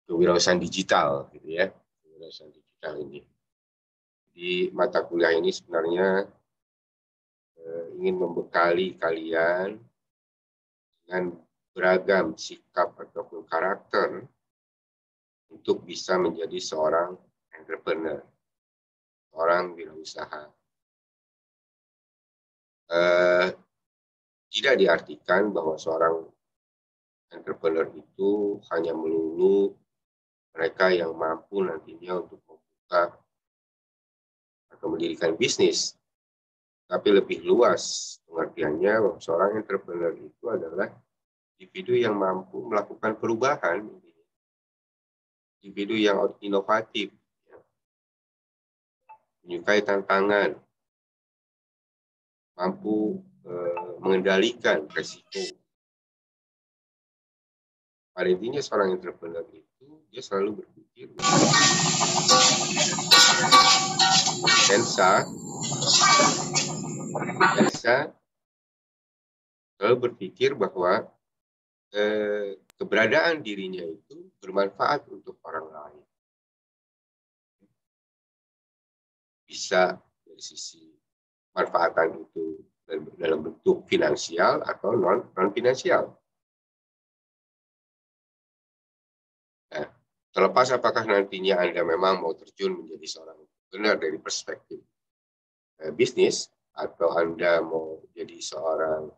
kewirausahaan digital, gitu ya, kewirausahaan digital ini. Di mata kuliah ini sebenarnya ingin membekali kalian dengan beragam sikap ataupun karakter untuk bisa menjadi seorang entrepreneur, orang wirausaha. Tidak diartikan bahwa seorang entrepreneur itu hanya melulu mereka yang mampu nantinya untuk membuka atau mendirikan bisnis. Tapi lebih luas pengertiannya bahwa seorang entrepreneur itu adalah individu yang mampu melakukan perubahan, individu yang inovatif, menyukai tantangan, mampu mengendalikan resiko. Pada intinya seorang entrepreneur itu dia selalu berpikir Elsa selalu berpikir bahwa keberadaan dirinya itu bermanfaat untuk orang lain. Bisa dari sisi manfaatan itu dalam bentuk finansial atau non-finansial. Nah, terlepas apakah nantinya Anda memang mau terjun menjadi seorang entrepreneur dari perspektif bisnis, atau Anda mau jadi seorang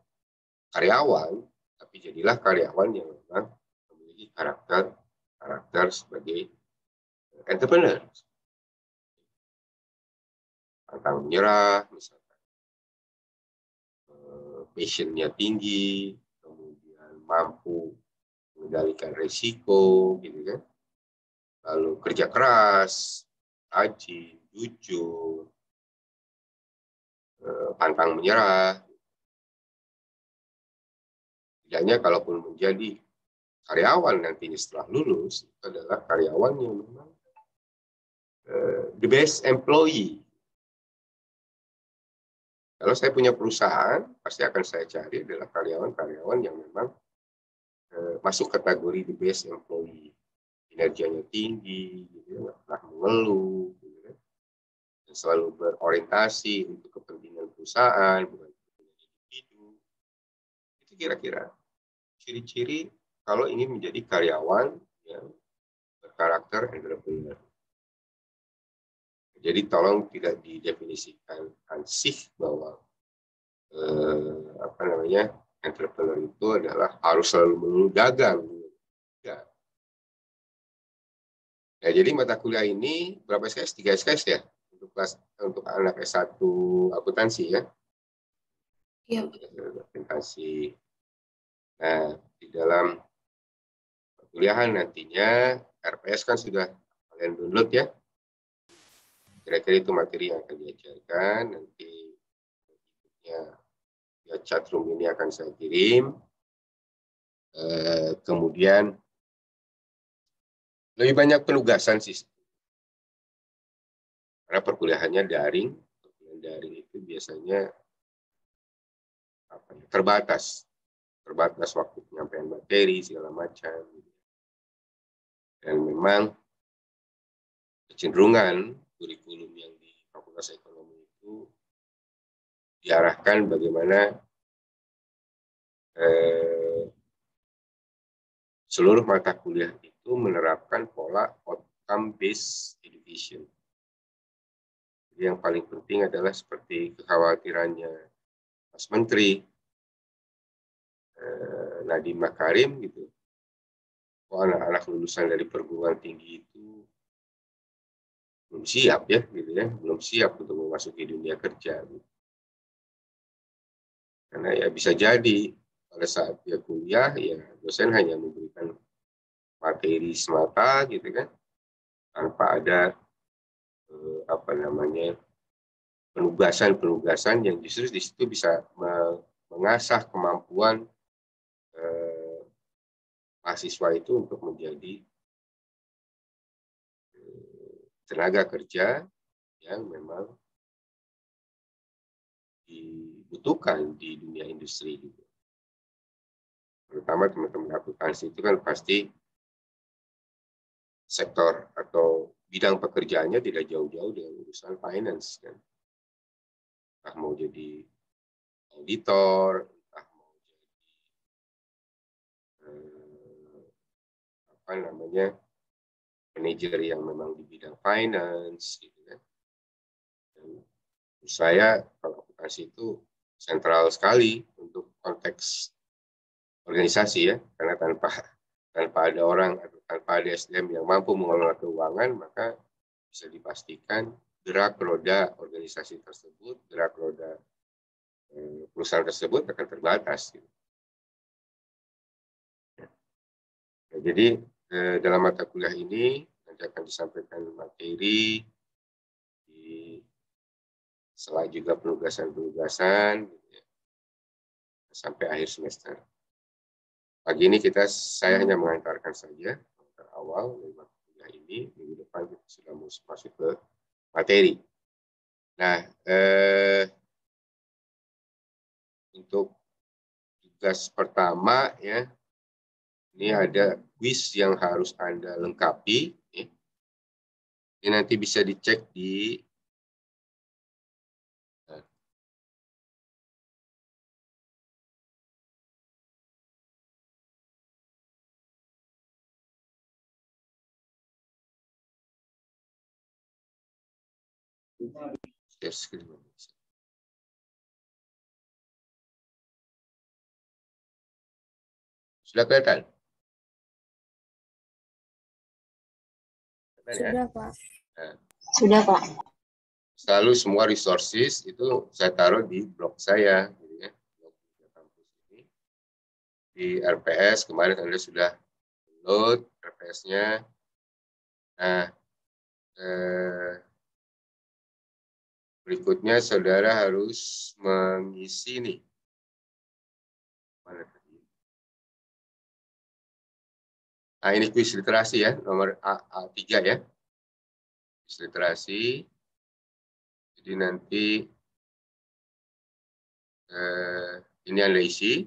karyawan, tapi jadilah karyawan yang memang memiliki karakter sebagai entrepreneur. Pantang menyerah, misalkan. Passion-nya tinggi, kemudian mampu mengendalikan risiko, gitu kan. Lalu kerja keras, rajin, jujur, pantang menyerah. Tidaknya kalaupun menjadi karyawan nantinya setelah lulus, itu adalah karyawan yang memang the best employee. Kalau saya punya perusahaan, pasti akan saya cari adalah karyawan-karyawan yang memang masuk kategori the best employee. Kinerjanya tinggi, gitu ya, nggak pernah mengeluh, gitu ya. Dan selalu berorientasi untuk kepentingan perusahaan, bukan kepentingan individu. Itu kira-kira ciri-ciri kalau ingin menjadi karyawan yang berkarakter entrepreneur. Jadi tolong tidak didefinisikan ansih bahwa entrepreneur itu adalah harus selalu melulu dagang. Ya. Nah, jadi mata kuliah ini berapa SKS? 3 SKS ya untuk anak S1 akuntansi ya. Iya. Akuntansi. Nah, di dalam perkuliahan nantinya RPS kan sudah kalian download ya. Kira-kira itu materi yang akan diajarkan. Nanti ya chatroom ini akan saya kirim. Kemudian lebih banyak penugasan sih. Karena perkuliahannya daring. Perkuliahan daring itu biasanya terbatas waktu penyampaian materi segala macam. Dan memang kecenderungan kurikulum yang di Fakultas Ekonomi itu diarahkan bagaimana seluruh mata kuliah itu menerapkan pola outcome based education. Jadi yang paling penting adalah seperti kekhawatirannya Mas Menteri Nadiem Makarim gitu. Anak-anak lulusan dari perguruan tinggi itu belum siap ya, gitu ya, belum siap untuk memasuki dunia kerja. Gitu. Karena ya bisa jadi pada saat dia kuliah, ya dosen hanya memberikan materi semata, gitu kan, tanpa ada penugasan yang justru di situ bisa mengasah kemampuan mahasiswa itu untuk menjadi tenaga kerja yang memang dibutuhkan di dunia industri juga. pertama teman-teman akuntansi itu kan pasti sektor atau bidang pekerjaannya tidak jauh-jauh dengan urusan finance kan. Entah mau jadi auditor, entah mau jadi apa namanya manajer yang memang di bidang finance gitu kan. Dan saya kalau akuntansi itu sentral sekali untuk konteks organisasi ya, karena tanpa ada orang atau tanpa ada SDM yang mampu mengelola keuangan, maka bisa dipastikan gerak roda organisasi tersebut, gerak roda perusahaan tersebut akan terbatas. Gitu. Nah, jadi dalam mata kuliah ini nanti akan disampaikan materi di sela juga penugasan-penugasan gitu ya, sampai akhir semester. Pagi ini saya hanya mengantarkan saja awal dari mata kuliah ini, minggu depan kita sudah masuk ke materi. Nah, untuk tugas pertama ya, ini ada quiz yang harus Anda lengkapi. Ini nanti bisa dicek di sudah kelihatan? Sudah, Pak. Nah, Sudah, Pak. selalu semua resources itu saya taruh di blog saya. Gitu ya. Blog kampus ini. Di RPS, kemarin Anda sudah download RPS-nya. Nah, berikutnya saudara harus mengisi nih. Mana tadi? Nah, ini kuis literasi ya, nomor A3 ya. Kuis literasi. Jadi nanti ini Anda isi.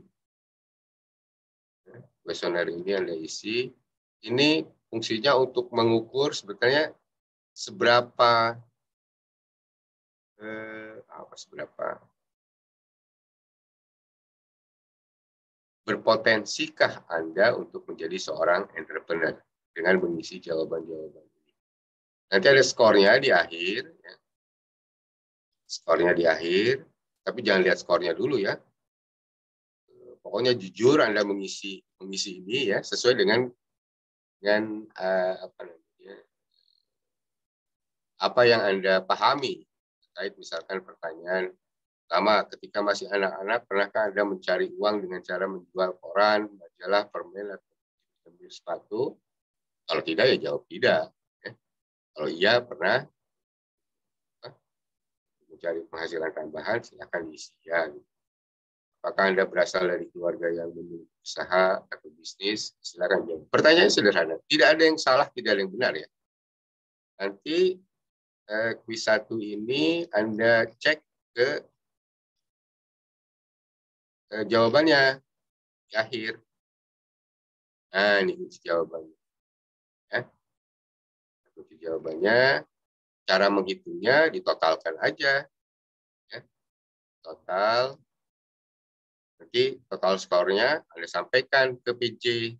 Kuesioner ini Anda isi. Ini fungsinya untuk mengukur sebetulnya seberapa berpotensikah Anda untuk menjadi seorang entrepreneur dengan mengisi jawaban-jawaban ini. Nanti ada skornya di akhir. Ya. Skornya di akhir, tapi jangan lihat skornya dulu ya. Pokoknya jujur Anda mengisi ini ya sesuai dengan apa yang Anda pahami terkait misalkan pertanyaan pertama, ketika masih anak-anak pernahkah Anda mencari uang dengan cara menjual koran, majalah, permen atau menjual sepatu? Kalau tidak ya jawab tidak. Ya. Kalau iya pernah mencari penghasilan tambahan silakan diisi ya. Apakah Anda berasal dari keluarga yang memiliki usaha atau bisnis? Silakan jawab. Pertanyaan sederhana, tidak ada yang salah, tidak ada yang benar ya. Nanti kuis 1 ini Anda cek ke jawabannya di akhir. Nah, ini kunci jawabannya. Ya. Kunci jawabannya, cara menghitungnya ditotalkan aja. Ya. Total. Nanti total skornya Anda sampaikan ke PJ.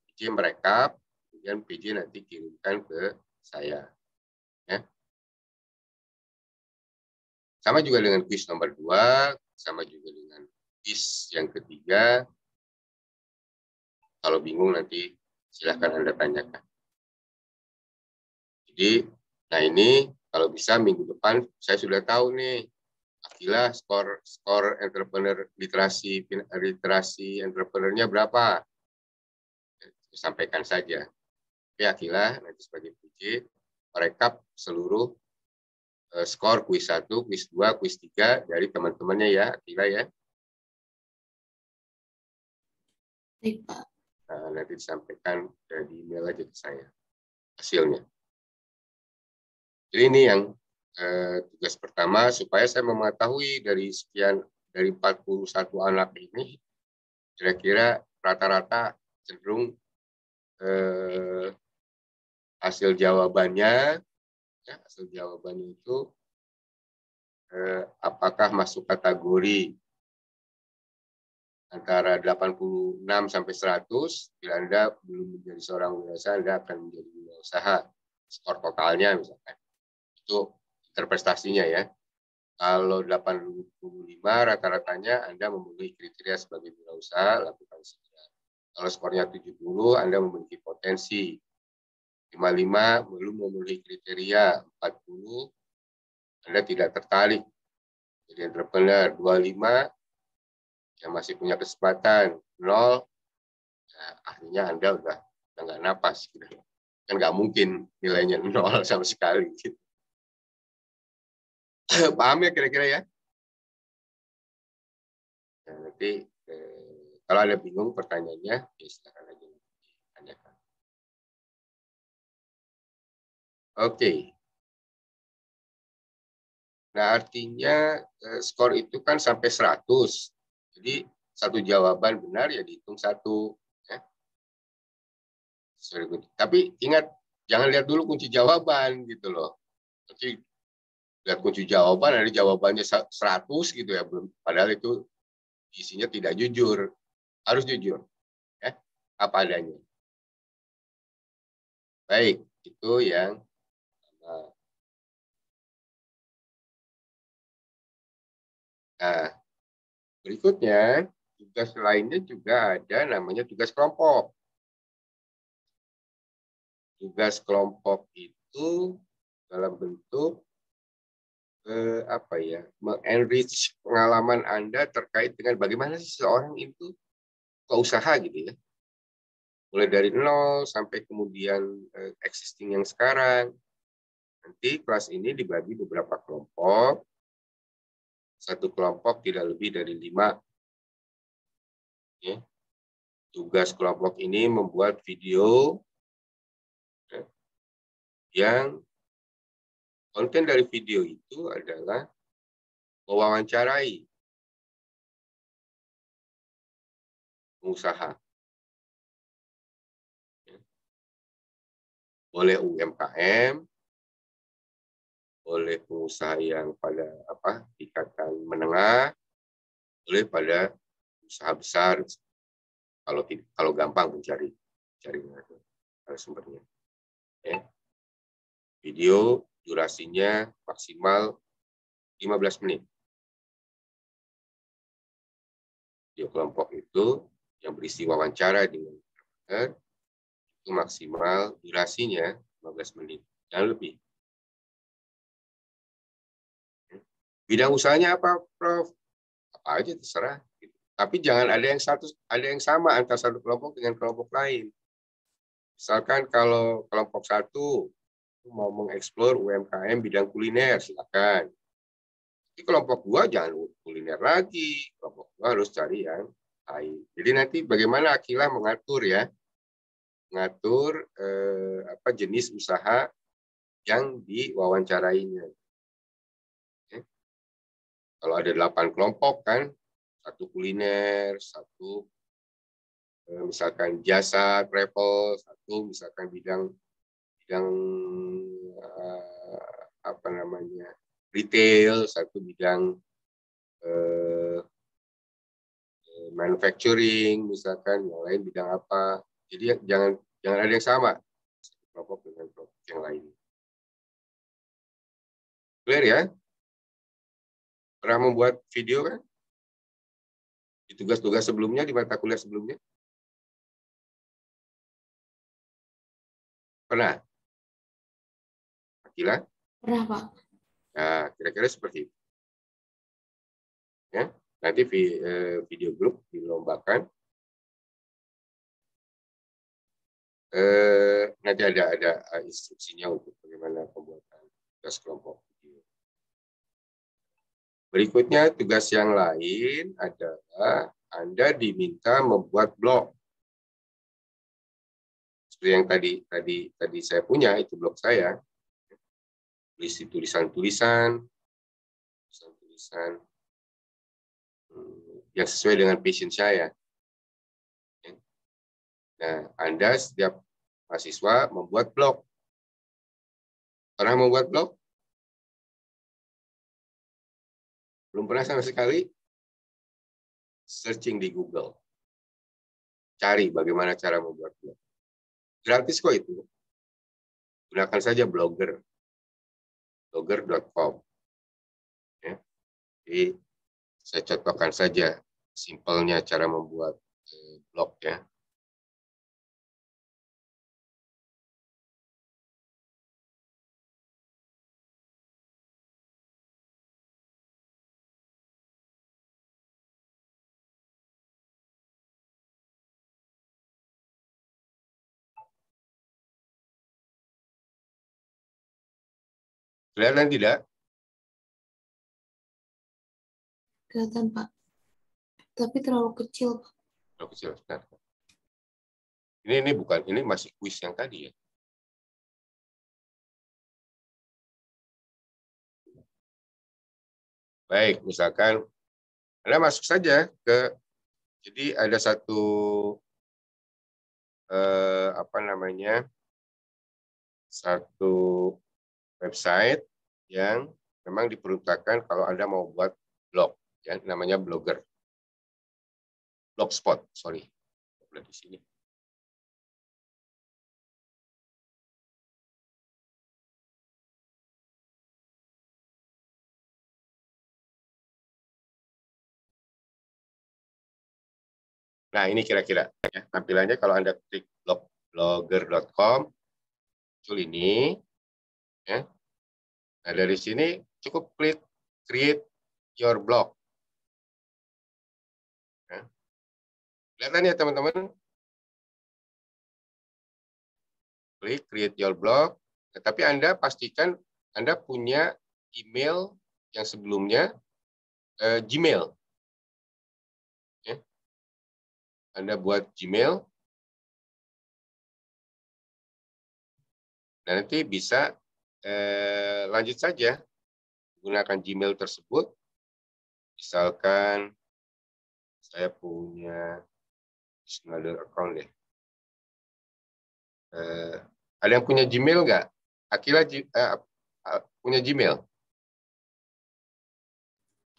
PJ merekap, kemudian PJ nanti kirimkan ke saya. Ya. Sama juga dengan kuis nomor 2, sama juga dengan kuis yang ketiga. Kalau bingung nanti silahkan Anda tanyakan. Jadi, nah ini kalau bisa minggu depan saya sudah tahu nih, Akila skor entrepreneur literasi entrepreneurnya berapa? Sampaikan saja. Oke, Akila nanti sebagai PJ merekap seluruh skor kuis 1, kuis 2, kuis 3 dari teman-temannya ya, Akila ya. Baik, Pak. Nah, nanti disampaikan di email aja ke saya hasilnya. Jadi ini yang tugas pertama supaya saya mengetahui dari 41 anak ini kira-kira rata-rata cenderung hasil jawabannya itu apakah masuk kategori antara 86 sampai 100, bila Anda belum menjadi seorang wirausaha, Anda akan menjadi wirausaha. Skor totalnya misalkan. Itu interprestasinya ya. Kalau 85 rata-ratanya Anda memenuhi kriteria sebagai wirausaha, lakukan segera. Kalau skornya 70, Anda memiliki potensi. 55 belum memenuhi kriteria. 40 Anda tidak tertarik jadi entrepreneur. 25 yang masih punya kesempatan. 0 artinya Anda udah nggak napas gitu. Kan nggak mungkin nilainya 0 sama sekali gitu. Paham ya kira-kira ya? Nah, nanti kalau ada bingung pertanyaannya, ya silakan aja tanyakan. Oke. Nah, artinya skor itu kan sampai 100. Jadi satu jawaban benar ya dihitung 1. Ya. Tapi ingat, jangan lihat dulu kunci jawaban gitu loh. Nanti lihat kunci jawaban, ada jawabannya 100 gitu ya. Padahal itu isinya tidak jujur. Harus jujur. Ya. Apa adanya. Baik, itu yang pertama. Nah, berikutnya, tugas lainnya juga ada namanya tugas kelompok. Tugas kelompok itu dalam bentuk enrich pengalaman Anda terkait dengan bagaimana sih seorang itu usaha gitu ya. Mulai dari 0 sampai kemudian existing yang sekarang. Nanti kelas ini dibagi beberapa kelompok. Satu kelompok tidak lebih dari 5. Ya. Tugas kelompok ini membuat video yang konten dari video itu adalah mewawancarai pengusaha. Boleh UMKM, boleh pengusaha yang pada tingkatan menengah, boleh pada usaha besar. Kalau gampang mencari sumbernya. Ya. Video durasinya maksimal 15 menit. Video kelompok itu yang berisi wawancara dengan entrepreneur itu maksimal durasinya 15 menit dan lebih. Bidang usahanya apa, Prof? Apa aja terserah. Tapi jangan ada yang sama antara satu kelompok dengan kelompok lain. Misalkan kalau kelompok 1 mau mengeksplor UMKM bidang kuliner, silakan. Di kelompok 2 jangan kuliner lagi. Kelompok 2 harus cari yang lain. Jadi nanti bagaimana Akila mengatur ya, jenis usaha yang diwawancarainya. Oke. Kalau ada 8 kelompok kan, 1 kuliner, 1 misalkan jasa travel, 1 misalkan bidang retail, 1 bidang manufacturing, misalkan yang lain bidang apa. Jadi jangan ada yang sama kelompok dengan kelompok yang lain. Clear ya? Pernah membuat video kan? Di tugas-tugas sebelumnya, di mata kuliah sebelumnya? Pernah? Akila? Pernah, Pak. Nah, kira-kira seperti itu. Ya, nanti video grup dilombakan. Nanti ada instruksinya untuk bagaimana pembuatan tugas kelompok video. Berikutnya tugas yang lain adalah Anda diminta membuat blog. Seperti yang tadi saya punya, itu blog saya. Berisi tulisan-tulisan yang sesuai dengan passion saya. Nah, Anda setiap mahasiswa membuat blog. Pernah membuat blog? Belum pernah sama sekali? Searching di Google. Cari bagaimana cara membuat blog. Gratis kok itu. Gunakan saja Blogger. Blogger.com. Ya. Jadi, saya contohkan saja simpelnya cara membuat blog ya. Kelihatan tidak? Kelihatan, Pak. Tapi terlalu kecil, Pak. Kalau kecil. Nah, ini bukan, ini masih kuis yang tadi ya. Baik, misalkan Anda masuk saja ke, jadi ada satu apa namanya, satu website yang memang diperuntukkan kalau Anda mau buat blog, ya, namanya Blogger, Blogspot, sorry, di sini. Nah, ini kira-kira ya, tampilannya kalau Anda klik blogger.com, muncul ini. Ya. Nah, dari sini cukup klik create your blog. Ya. Kelihatan ya teman-teman? Klik create your blog. Tetapi Anda pastikan Anda punya email yang sebelumnya Gmail. Ya. Anda buat Gmail. Nah, nanti bisa lanjut saja gunakan Gmail tersebut. Misalkan saya punya another account deh. Ada yang punya Gmail nggak? Akila punya Gmail?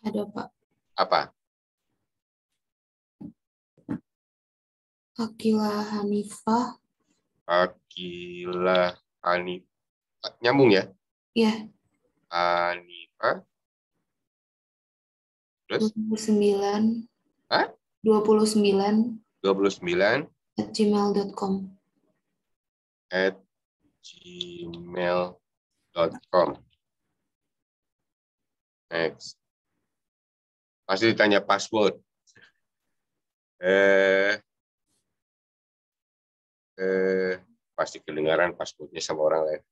Ada, Pak. Apa? Akila Hanifah. Akila Hanifah. Nyambung ya? Ya, Hanifah. Terus? 29. Hah? 29 29 @gmail.com. @gmail.com. Next. Pasti ditanya password. Pasti kedengaran passwordnya sama orang lain.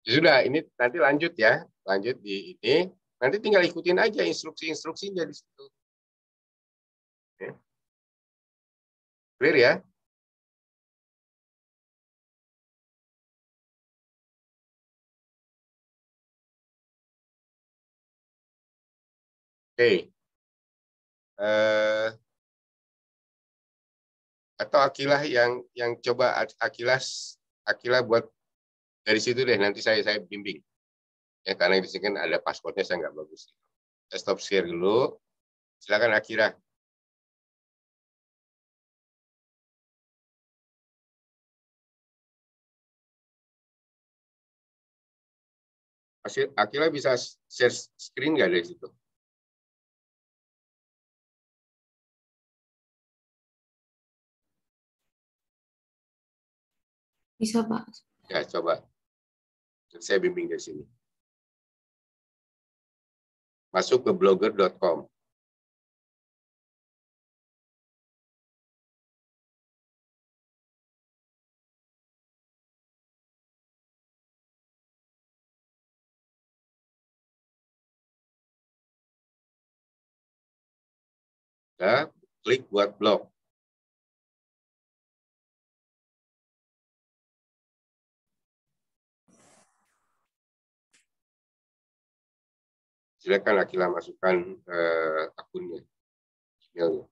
Ya sudah, ini nanti lanjut ya. Lanjut di ini. Nanti tinggal ikutin aja instruksi-instruksinya di situ. Oke. Clear ya? Oke. Atau Akilah yang coba Akilah buat dari situ deh, nanti saya bimbing. Ya, karena di sini kan ada passwordnya, saya nggak bagus. Saya stop share dulu. Silakan Akira. Akila bisa share screen nggak dari situ? Bisa, Pak. Ya, coba. Saya bimbing dari sini. Masuk ke blogger.com. Ya, klik buat blog. Silakan Akila masukkan akunnya, emailnya.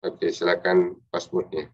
Oke, silakan passwordnya.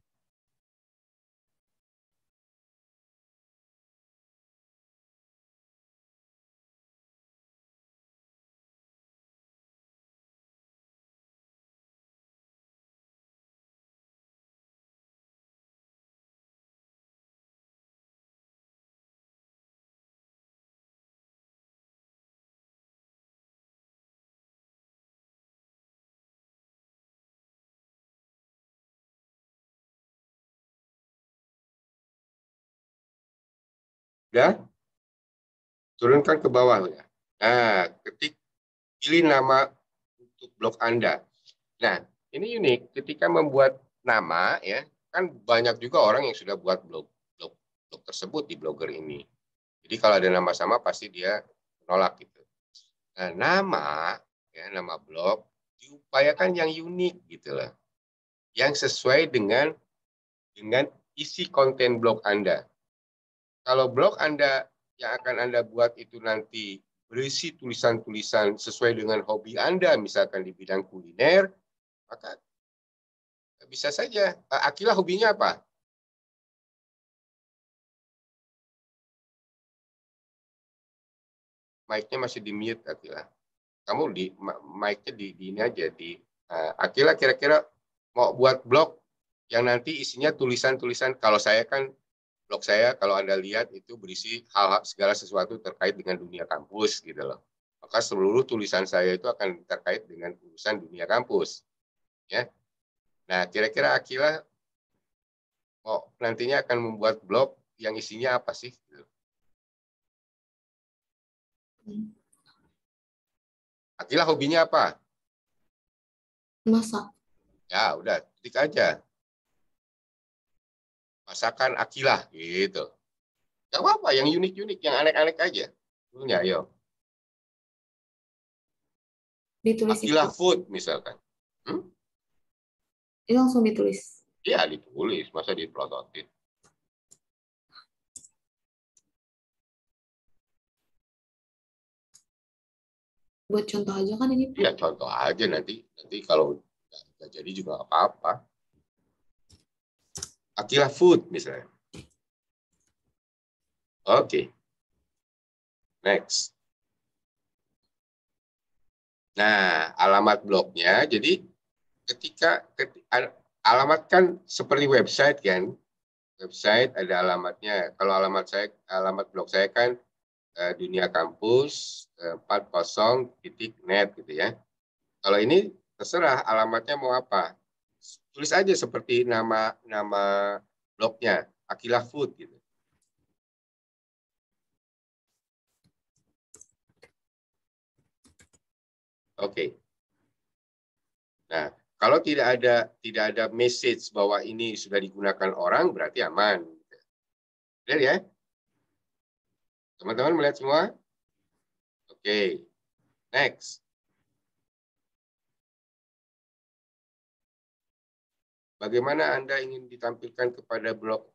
Udah? Turunkan ke bawah ya. Nah, pilih nama untuk blog Anda. Nah, ini unik. Ketika membuat nama, ya, kan banyak juga orang yang sudah buat blog tersebut di blogger ini. Jadi kalau ada nama sama pasti dia menolak gitu. Nah, nama blog diupayakan yang unik gitu loh, yang sesuai dengan isi konten blog Anda. Kalau blog Anda yang akan Anda buat itu nanti berisi tulisan-tulisan sesuai dengan hobi Anda, misalkan di bidang kuliner, maka bisa saja. Akila hobinya apa? Mic-nya masih di mute, Akila. Kamu di mic-nya di ini aja di Akila kira-kira mau buat blog yang nanti isinya tulisan-tulisan. Kalau saya kan blog saya kalau Anda lihat itu berisi hal segala sesuatu terkait dengan dunia kampus gitu loh. Maka seluruh tulisan saya itu akan terkait dengan urusan dunia kampus, ya. Nah, kira-kira Akila nantinya akan membuat blog yang isinya apa sih? Akila hobinya apa? Masak. Ya, udah, ketik aja. Masakan Akila, gitu. Gak apa-apa, yang unik-unik, yang aneh-aneh aja. Punya, ayo. Ditulis Akila itu. food, misalkan. Hmm? Ini langsung ditulis. Ya, ditulis. Masa diprototin? Buat contoh aja kan ini, Pak. Ya, contoh aja nanti kalau nggak jadi juga nggak apa-apa. Akila food, misalnya. Oke, next. Nah, alamat blognya, jadi alamat kan seperti website kan, website ada alamatnya. Kalau alamat blog saya kan dunia kampus 40.net gitu ya. Kalau ini terserah alamatnya mau apa, tulis aja seperti nama nama blognya Akila Food gitu. Oke. Nah, kalau tidak ada message bahwa ini sudah digunakan orang berarti aman. Benar ya? Teman-teman melihat semua? Oke. Next. Bagaimana Anda ingin ditampilkan kepada blog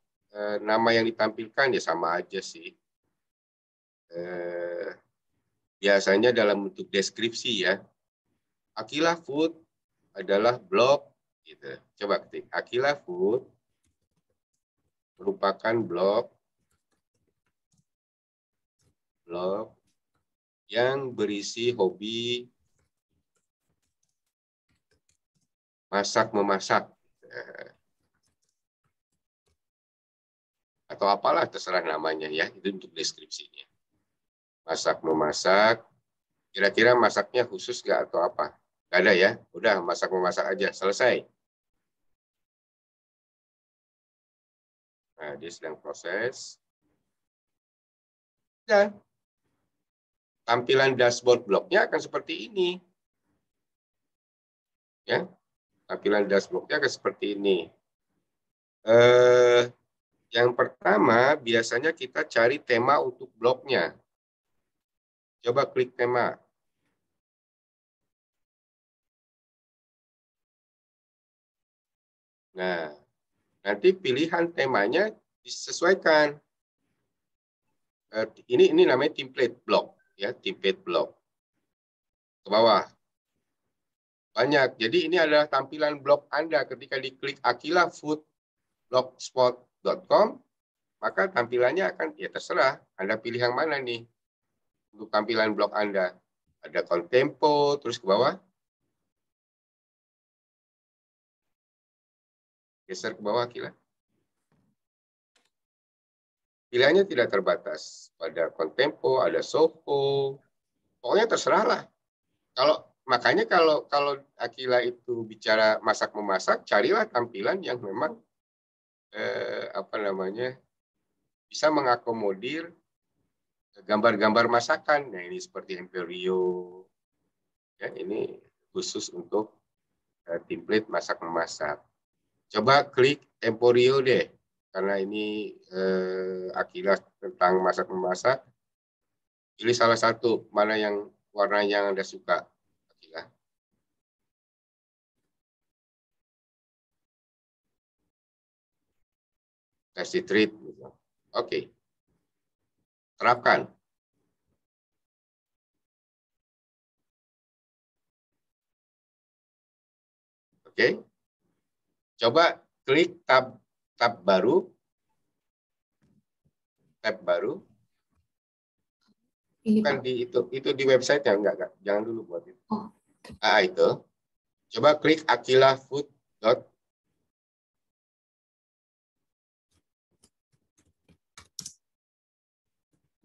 nama yang ditampilkan ya sama aja sih. Biasanya dalam bentuk deskripsi ya. Akila Food adalah blog gitu. Coba ketik Akila Food merupakan blog yang berisi hobi masak memasak atau apalah terserah namanya ya, itu untuk deskripsinya. Masak memasak, kira-kira masaknya khusus nggak atau apa? Nggak ada ya, udah masak memasak aja, selesai. Nah, dia sedang proses. Dan tampilan dashboard blognya akan seperti ini. Ya, tampilan dashboardnya akan seperti ini. Yang pertama, biasanya kita cari tema untuk blognya. Coba klik tema. Nah, nanti pilihan temanya disesuaikan. Ini namanya template blog, ya, template blog. Ke bawah. Banyak. Jadi ini adalah tampilan blog Anda. Ketika diklik akilafood.blogspot.com, maka tampilannya akan, ya terserah, Anda pilih yang mana nih untuk tampilan blog Anda. Ada Contempo, terus ke bawah. Geser ke bawah, Akila. Pilihannya tidak terbatas. Pada Contempo, ada Soho. Pokoknya terserah lah. Makanya kalau Akila itu bicara masak memasak, carilah tampilan yang memang bisa mengakomodir gambar-gambar masakan. Nah, ini seperti Emperio. Ya, ini khusus untuk template masak memasak. Coba klik Emporio deh, karena ini Akila tentang masak memasak. Pilih salah satu, mana yang warna yang Anda suka, Akila. Kasih treat. Oke. Terapkan. Oke. Coba klik tab baru. Tab baru. Ini Bukan Pak. itu di website ya, enggak. Jangan dulu buat itu. Oh. Itu. Coba klik akilafood.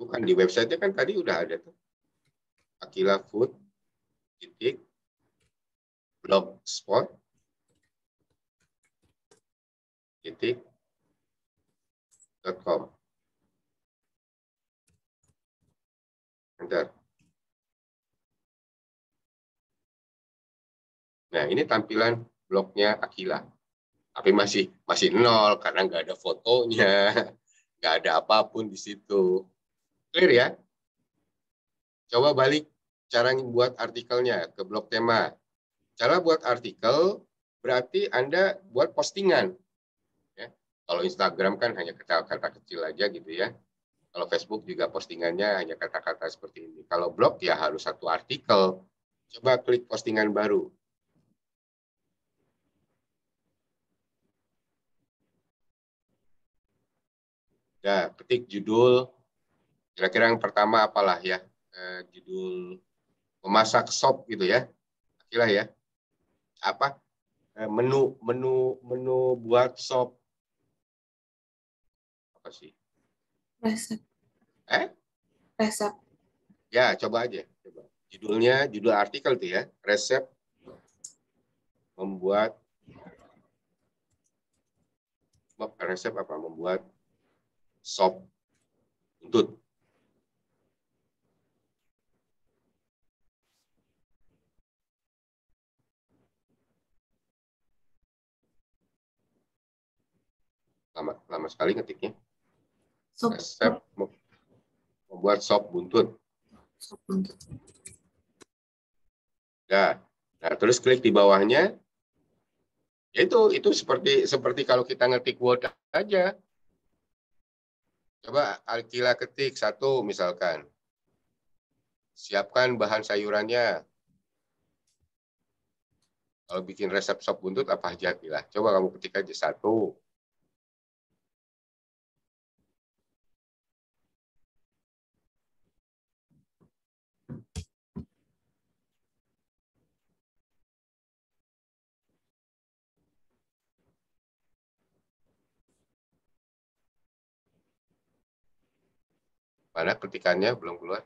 Bukan di website-nya kan tadi udah ada tuh. Akilafood blogspot .com. Enter. Nah, ini tampilan blognya Akila. Tapi masih nol karena nggak ada fotonya, nggak ada apapun di situ. Clear ya? Coba balik cara buat artikelnya ke blog tema. Cara buat artikel berarti Anda buat postingan. Ya. Kalau Instagram kan hanya kata-kata kecil aja gitu ya. Kalau Facebook juga postingannya hanya kata-kata seperti ini. Kalau blog ya harus satu artikel. Coba klik postingan baru. Ya, ketik judul. Kira-kira yang pertama apalah ya? Judul memasak sop gitu ya. Kira ya. Apa? Menu buat sop. Apa sih? Resep. Resep. Ya, coba aja. Coba. Judul artikel tuh ya. Resep membuat membuat sop buntut. Lama sekali ngetiknya. Resep membuat sop buntut. Sop buntut. Ya. Nah, terus klik di bawahnya. Itu seperti kalau kita ngetik Word aja. Coba Akila ketik satu misalkan. Siapkan bahan sayurannya. Kalau bikin resep sop buntut apa aja Akila? Coba kamu ketik aja satu. Mana ketikannya belum keluar?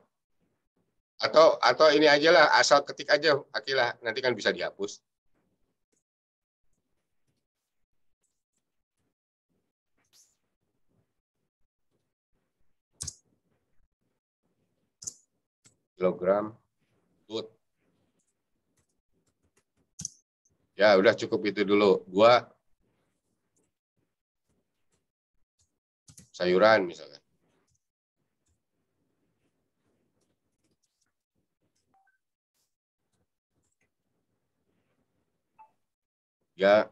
Atau ini aja lah, asal ketik aja Akila, nanti kan bisa dihapus. Kilogram food. Ya udah cukup itu dulu. 2 sayuran misalnya. Ya.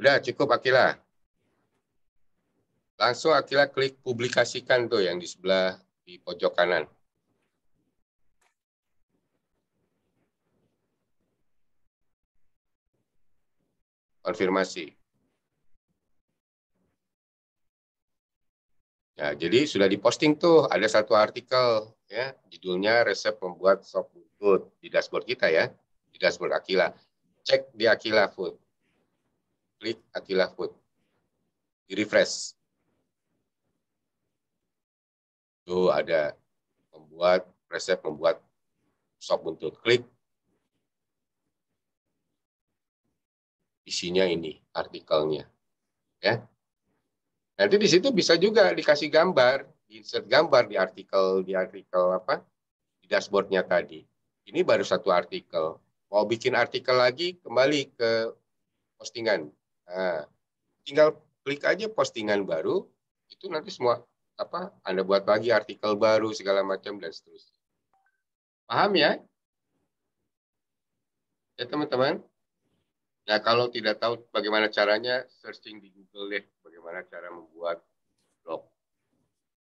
Udah cukup Akila. Langsung Akila klik publikasikan tuh yang di sebelah di pojok kanan. Konfirmasi. Ya, jadi sudah diposting tuh ada satu artikel ya, judulnya resep membuat sop buntut di dashboard kita ya, di dashboard Akila. Cek di Akila Food. Klik Akila Food. Di refresh. Tuh ada resep membuat sop buntut. Klik. Isinya ini artikelnya. Ya. Nanti di situ bisa juga dikasih gambar, insert gambar di artikel apa? Di dashboardnya tadi. Ini baru satu artikel. Mau bikin artikel lagi, kembali ke postingan. Nah, tinggal klik aja postingan baru, itu nanti semua apa Anda buat lagi artikel baru segala macam dan seterusnya. Paham ya? Ya teman-teman. Nah kalau tidak tahu bagaimana caranya, searching di Google deh bagaimana cara membuat blog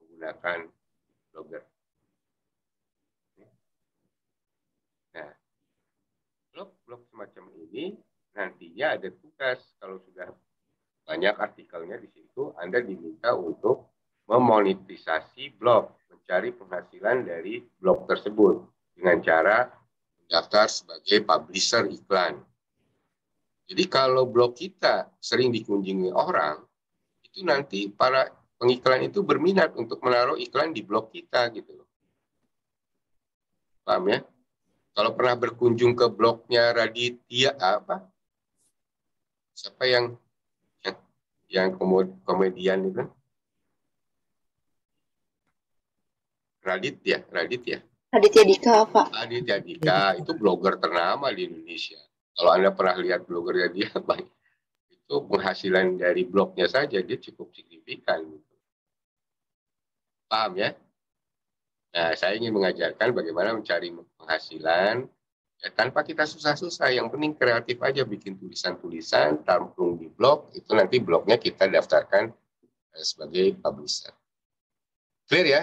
menggunakan Blogger. Nah, blog semacam ini nantinya ada tugas kalau sudah banyak artikelnya di situ, Anda diminta untuk memonetisasi blog, mencari penghasilan dari blog tersebut dengan cara mendaftar sebagai publisher iklan. Jadi kalau blog kita sering dikunjungi orang, itu nanti para pengiklan itu berminat untuk menaruh iklan di blog kita gitu loh. Paham ya? Kalau pernah berkunjung ke blognya Raditya apa? Siapa yang komedian itu? Radit ya. Raditya Dika apa? Raditya Dika itu blogger ternama di Indonesia. Kalau Anda pernah lihat bloggernya dia, itu penghasilan dari blognya saja dia cukup signifikan. Paham ya? Nah, saya ingin mengajarkan bagaimana mencari penghasilan ya, tanpa kita susah-susah. Yang penting kreatif aja, bikin tulisan-tulisan, tampung di blog, itu nanti blognya kita daftarkan sebagai publisher. Clear ya?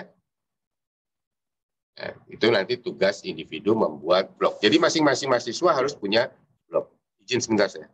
Nah, itu nanti tugas individu membuat blog. Jadi masing-masing mahasiswa harus punya blog. Izin sebentar saya.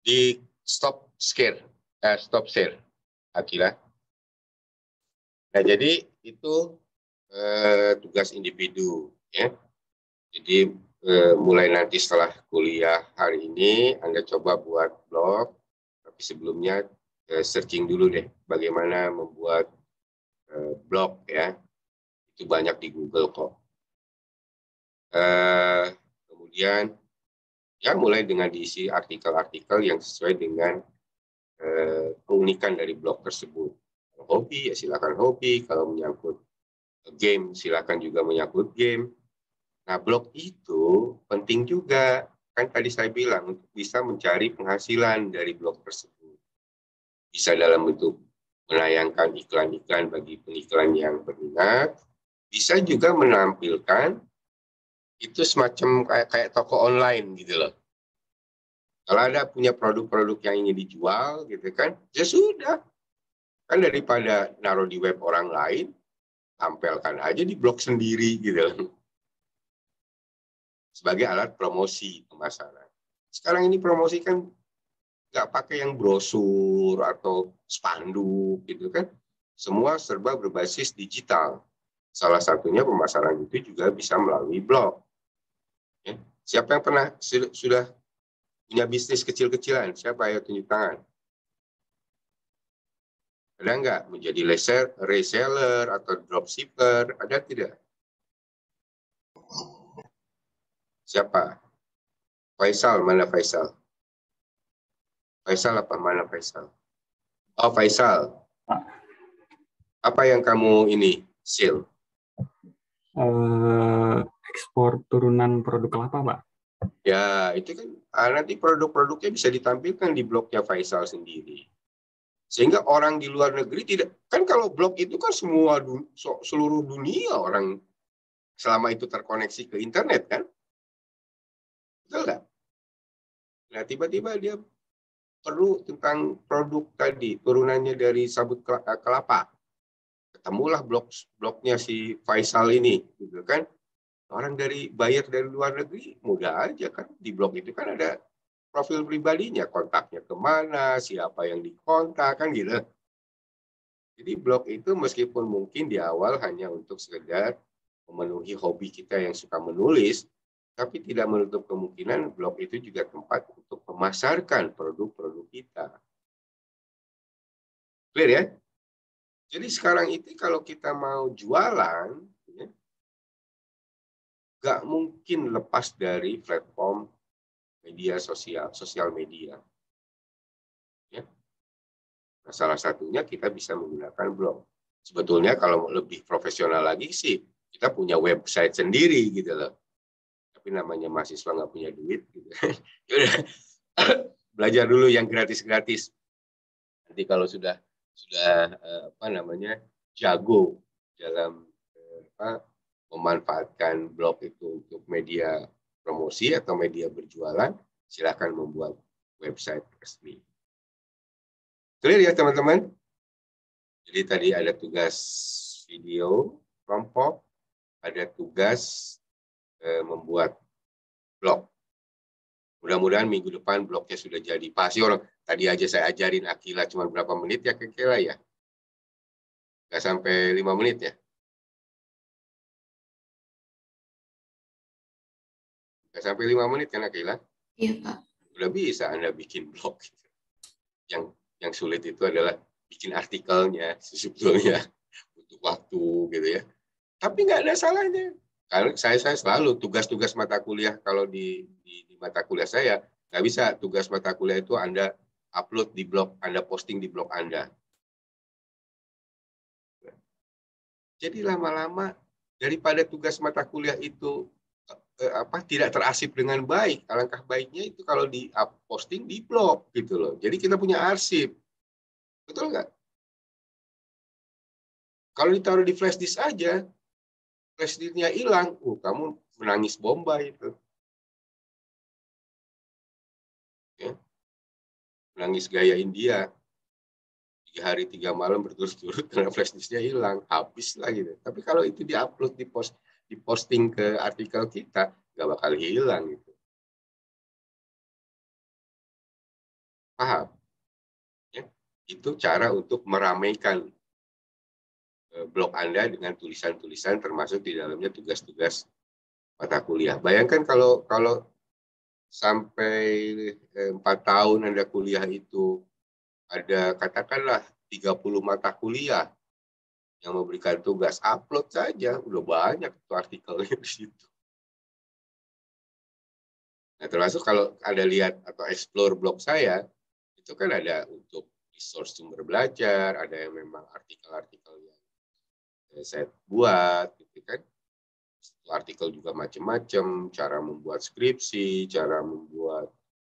di stop share, Akila. Nah, jadi itu tugas individu, ya. Jadi mulai nanti setelah kuliah hari ini, Anda coba buat blog, tapi sebelumnya searching dulu deh, bagaimana membuat blog, ya. Itu banyak di Google kok. Kemudian, ya mulai dengan diisi artikel-artikel yang sesuai dengan keunikan dari blog tersebut. Kalau hobi, ya silakan hobi. Kalau menyangkut game, silakan juga menyangkut game. Nah, blog itu penting juga. Kan tadi saya bilang, untuk bisa mencari penghasilan dari blog tersebut. Bisa dalam bentuk menayangkan iklan-iklan bagi pengiklan yang berminat. Bisa juga menampilkan itu semacam kayak toko online gitu loh. Kalau ada punya produk-produk yang ingin dijual gitu kan, ya sudah. Kan daripada naruh di web orang lain, tampilkan aja di blog sendiri gitu loh. Sebagai alat promosi pemasaran. Sekarang ini promosi kan nggak pakai yang brosur atau spanduk gitu kan. Semua serba berbasis digital. Salah satunya pemasaran itu juga bisa melalui blog. Ya. Siapa yang pernah sudah punya bisnis kecil-kecilan? Siapa? Ayo tunjuk tangan. Ada nggak menjadi reseller atau dropshipper? Ada tidak? Siapa? Faisal, mana Faisal? Faisal apa? Mana Faisal? Oh, Faisal. Apa yang kamu ini, sale? Ekspor turunan produk kelapa, Pak. Ya, itu kan nanti produk-produknya bisa ditampilkan di blognya Faisal sendiri. Sehingga orang di luar negeri tidak, kan kalau blog itu kan seluruh dunia orang selama itu terkoneksi ke internet kan? Betul nggak? Nah, tiba-tiba dia perlu tentang produk tadi, turunannya dari sabut kelapa. Ketemulah blognya si Faisal ini, gitu kan? Orang buyer dari luar negeri mudah aja kan, di blog itu kan ada profil pribadinya, kontaknya kemana, siapa yang dikontak kan gitu. Jadi blog itu meskipun mungkin di awal hanya untuk sekedar memenuhi hobi kita yang suka menulis, tapi tidak menutup kemungkinan blog itu juga tempat untuk memasarkan produk-produk kita. Clear ya? Jadi sekarang itu kalau kita mau jualan, ya, nggak mungkin lepas dari platform media sosial media. Ya. Nah, salah satunya kita bisa menggunakan blog. Sebetulnya kalau lebih profesional lagi sih, kita punya website sendiri gitu loh. Tapi namanya mahasiswa nggak punya duit. Gitu. Yaudah, belajar dulu yang gratis-gratis. Nanti kalau sudah jago dalam memanfaatkan blog itu untuk media promosi atau media berjualan, silakan membuat website resmi. Clear ya teman-teman? Jadi tadi ada tugas video kelompok, ada tugas membuat blog. Mudah-mudahan minggu depan blognya sudah jadi. Pasti orang tadi aja saya ajarin Akila cuma berapa menit ya kira-kira ya? Nggak sampai 5 menit ya? Nggak sampai 5 menit kan Akila? Iya, Pak. Udah bisa Anda bikin blog. Yang sulit itu adalah bikin artikelnya sebetulnya butuh waktu gitu ya. Tapi nggak ada salahnya. Karena saya selalu tugas-tugas mata kuliah kalau di mata kuliah saya nggak bisa tugas mata kuliah itu Anda upload di blog, Anda posting di blog Anda. Jadi lama-lama daripada tugas mata kuliah itu tidak terasip dengan baik, alangkah baiknya itu kalau di posting di blog gitu loh. Jadi kita punya arsip, betul nggak? Kalau ditaruh di flash disk aja, flash disknya hilang, kamu menangis bombay itu. Ya. Menangis gaya India. 3 hari 3 malam berturut-turut karena flash disknya hilang, habis lah gitu. Tapi kalau itu diupload, diposting ke artikel kita, nggak bakal hilang gitu. paham. Ya. Itu cara untuk meramaikan blog Anda dengan tulisan-tulisan termasuk di dalamnya tugas-tugas mata kuliah. Bayangkan kalau sampai 4 tahun Anda kuliah itu ada katakanlah 30 mata kuliah yang memberikan tugas, upload saja udah banyak itu artikelnya di situ. Nah, termasuk kalau ada lihat atau explore blog saya, itu kan ada untuk resource sumber belajar, ada yang memang artikel-artikel yang saya buat, gitu kan. Artikel juga macam-macam, cara membuat skripsi, cara membuat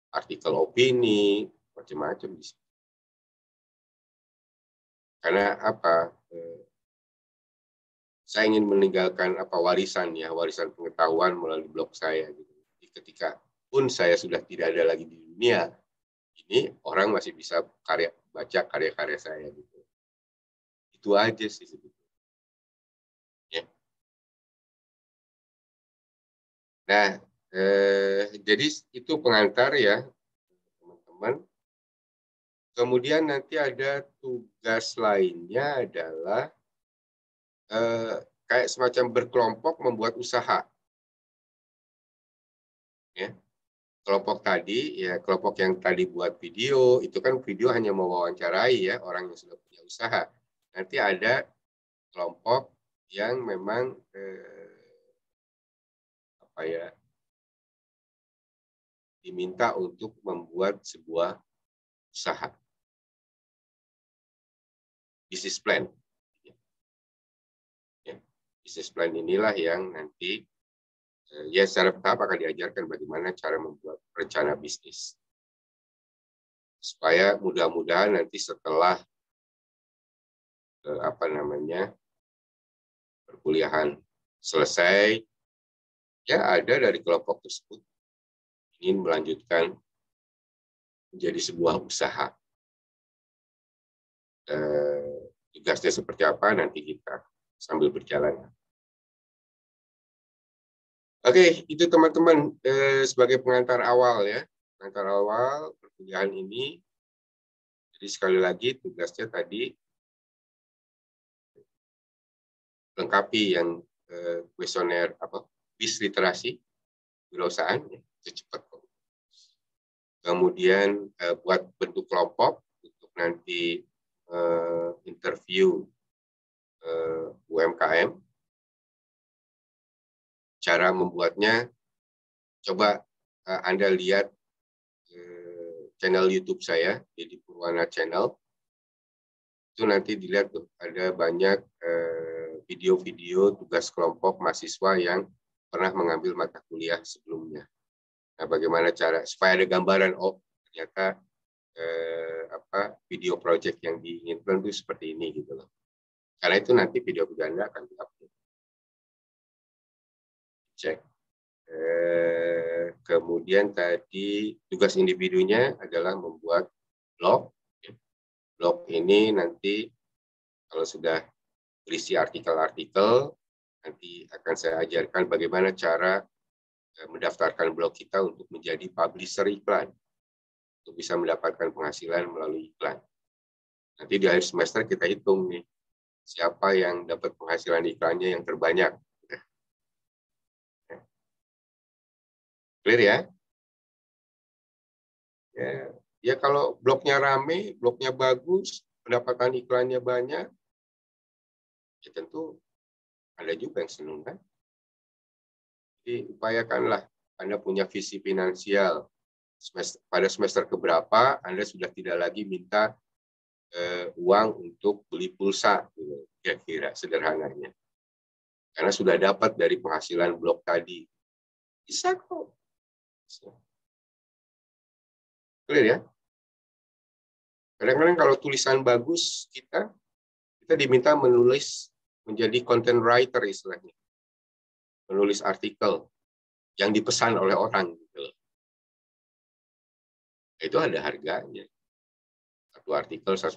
artikel opini, macam-macam di situ. Karena apa? Saya ingin meninggalkan warisan pengetahuan melalui blog saya. Gitu. Jadi ketika pun saya sudah tidak ada lagi di dunia, ini orang masih bisa baca karya-karya saya. Gitu. Itu aja sih sebetulnya. Ya. Nah, jadi itu pengantar ya, teman-teman. Kemudian nanti ada tugas lainnya adalah kayak semacam berkelompok membuat usaha. Ya. Kelompok tadi, ya kelompok yang tadi buat video, itu kan video hanya mewawancarai ya orang yang sudah punya usaha. Nanti ada kelompok yang memang diminta untuk membuat sebuah usaha. Business plan. Ya. Business plan inilah yang nanti ya secara bertahap akan diajarkan bagaimana cara membuat rencana bisnis. Supaya mudah-mudahan nanti setelah perkuliahan selesai, ya ada dari kelompok tersebut ingin melanjutkan menjadi sebuah usaha. Tugasnya seperti apa nanti kita sambil berjalan. Oke, itu teman-teman sebagai pengantar awal ya, pengantar awal perkuliahan ini. Jadi sekali lagi tugasnya tadi lengkapi yang kuesioner BIS literasi wirausahaan, ya, itu cepat kok. Kemudian buat bentuk kelompok untuk nanti interview UMKM. Cara membuatnya, coba Anda lihat channel YouTube saya, Deddy Purwana Channel. Itu nanti dilihat tuh, ada banyak video-video tugas kelompok mahasiswa yang pernah mengambil mata kuliah sebelumnya. Nah, bagaimana cara supaya ada gambaran, oh ternyata video project yang diinginkan itu seperti ini gitu loh. Karena itu nanti video-video Anda akan di-upload. Cek. Kemudian tadi tugas individunya adalah membuat blog. Blog ini nanti kalau sudah berisi artikel-artikel, nanti akan saya ajarkan bagaimana cara mendaftarkan blog kita untuk menjadi publisher iklan, untuk bisa mendapatkan penghasilan melalui iklan. Nanti di akhir semester kita hitung nih, siapa yang dapat penghasilan iklannya yang terbanyak. Clear ya? Ya kalau blognya rame, blognya bagus, pendapatan iklannya banyak, ya tentu ada juga yang senang kan. Jadi upayakanlah Anda punya visi finansial. Pada semester keberapa Anda sudah tidak lagi minta uang untuk beli pulsa, kira-kira sederhananya. Karena sudah dapat dari penghasilan blog tadi. Bisa kok. Clear ya? Kadang-kadang kalau tulisan bagus, kita diminta menulis menjadi content writer istilahnya. Menulis artikel yang dipesan oleh orang. Gitu. Itu ada harganya. Satu artikel 150.000.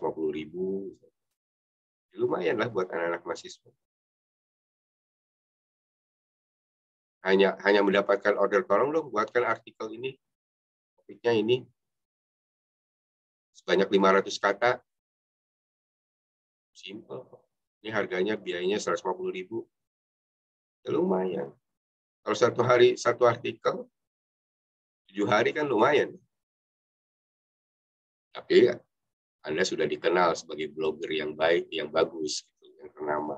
Lumayan lah buat anak-anak mahasiswa. Hanya mendapatkan order, tolong dong buatkan artikel ini, topiknya ini. sebanyak 500 kata. Simple. Ini harganya biayanya 150.000. Ya, lumayan. Kalau satu hari satu artikel, 7 hari kan lumayan. Tapi Anda sudah dikenal sebagai blogger yang baik, yang bagus, gitu, yang ternama.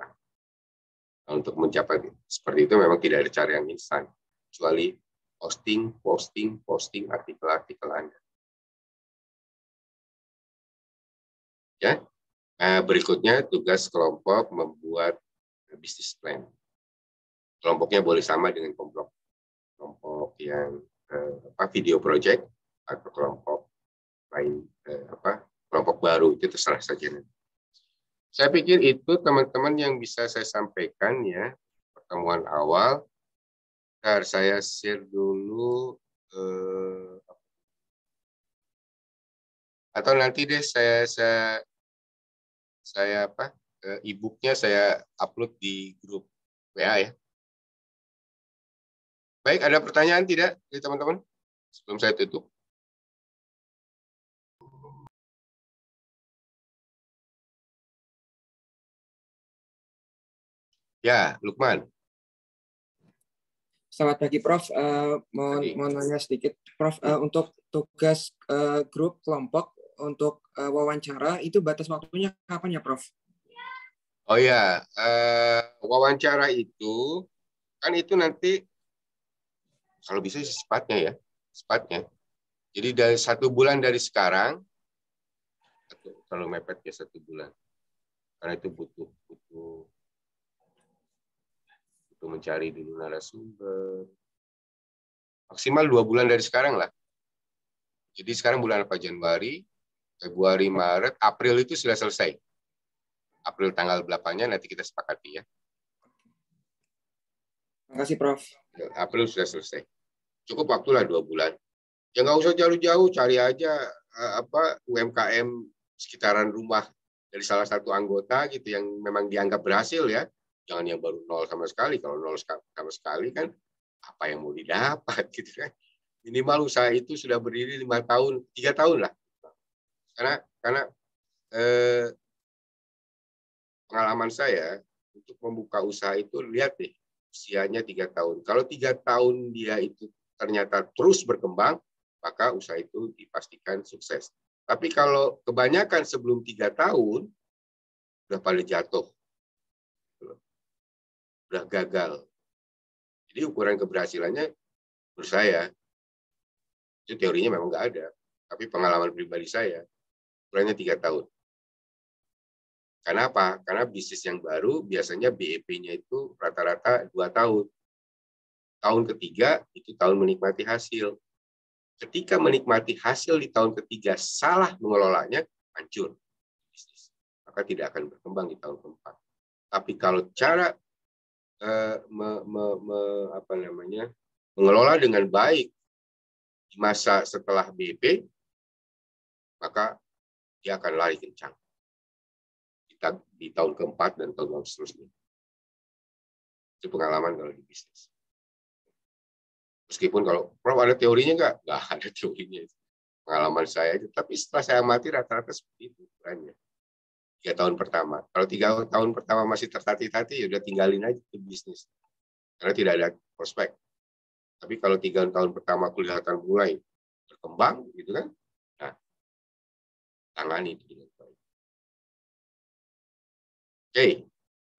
Nah, untuk mencapai seperti itu memang tidak ada cara yang instan, kecuali posting artikel-artikel Anda. Ya, berikutnya tugas kelompok membuat bisnis plan. Kelompoknya boleh sama dengan kelompok yang video project atau kelompok lain, kelompok baru, itu terserah saja. Saya pikir itu teman-teman yang bisa saya sampaikan ya, pertemuan awal. Ntar saya share dulu, atau nanti deh saya e-booknya saya upload di grup WA ya. Baik, ada pertanyaan tidak dari teman-teman sebelum saya tutup? Ya, Lukman. Selamat pagi, Prof. Mau nanya sedikit, Prof. Untuk tugas grup kelompok untuk wawancara itu batas waktunya kapan ya, Prof? Oh ya, wawancara itu kan itu nanti kalau bisa secepatnya ya, secepatnya. Jadi dari 1 bulan dari sekarang, kalau mepet ya 1 bulan, karena itu butuh mencari dulu narasumber. Maksimal 2 bulan dari sekarang lah. Jadi sekarang bulan apa? Januari, Februari, Maret, April itu sudah selesai. April tanggal 8-nya nanti kita sepakati ya. Terima kasih, Prof. April sudah selesai. Cukup waktulah 2 bulan. Ya nggak usah jauh-jauh, cari aja UMKM sekitaran rumah dari salah satu anggota gitu yang memang dianggap berhasil ya. Jangan yang baru 0 sama sekali. Kalau 0 sama sekali kan apa yang mau didapat gitu kan. Minimal usaha itu sudah berdiri 5 tahun, 3 tahun lah. Karena pengalaman saya untuk membuka usaha itu, lihat deh usianya 3 tahun. Kalau 3 tahun dia itu ternyata terus berkembang, maka usaha itu dipastikan sukses. Tapi kalau kebanyakan sebelum 3 tahun udah pada jatuh, udah gagal. Jadi ukuran keberhasilannya menurut saya itu teorinya memang nggak ada, tapi pengalaman pribadi saya ukurannya 3 tahun. Karena apa? Karena bisnis yang baru biasanya BEP-nya itu rata-rata 2 tahun. Tahun ketiga itu tahun menikmati hasil. Ketika menikmati hasil di tahun ketiga salah mengelolanya, hancur bisnis. Maka tidak akan berkembang di tahun keempat. Tapi kalau cara mengelola dengan baik di masa setelah BEP, maka dia akan lari kencang di tahun keempat dan tahun seterusnya. Itu pengalaman kalau di bisnis. Meskipun kalau Prof ada teorinya nggak ada teorinya. Pengalaman saya itu. Tapi setelah saya amati rata-rata seperti itu ukurannya. 3 tahun pertama. Kalau 3 tahun pertama masih tertati-tati, ya udah tinggalin aja ke bisnis. Karena tidak ada prospek. Tapi kalau 3 tahun pertama kelihatan mulai berkembang, gitu kan, nah, tangani itu dengan baik. Oke,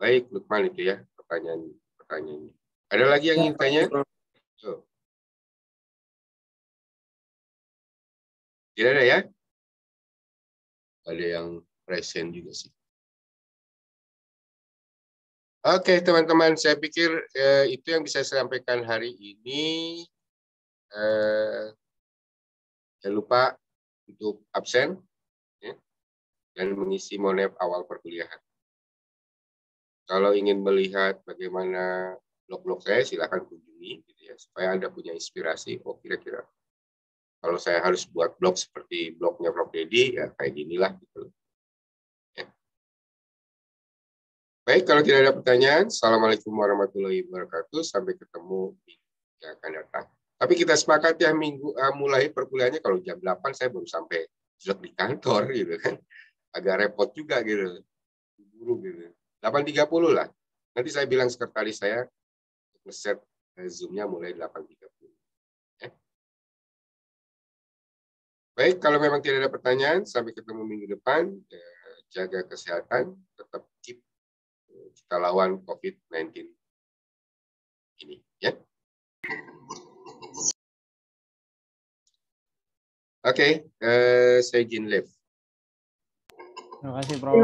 baik Lukman itu ya pertanyaannya. Ada lagi yang ingin tanya? Tidak ada ya? Ada yang present juga sih. Oke teman-teman, saya pikir itu yang bisa saya sampaikan hari ini. Jangan lupa untuk absen ya, dan mengisi monep awal perkuliahan. Kalau ingin melihat bagaimana blog-blog saya, silakan kunjungi, gitu ya, supaya Anda punya inspirasi. Oh, kira-kira kalau saya harus buat blog seperti blognya Prof. Dedi, ya kayak ginilah. Gitu. Ya. Baik, kalau tidak ada pertanyaan, Assalamualaikum warahmatullahi wabarakatuh. Sampai ketemu minggu yang akan datang. Tapi kita sepakat ya, mulai perkuliahannya kalau jam 8 saya baru sampai sudah di kantor gitu kan. Agak repot juga gitu. Buru gitu. 8.30 lah. Nanti saya bilang sekretaris saya nge-set Zoom-nya mulai 8.30. Ya. Baik, kalau memang tidak ada pertanyaan, sampai ketemu minggu depan. Jaga kesehatan, tetap keep kita lawan COVID-19 ini. Ya. Oke, saya izin live. Terima kasih, Prof.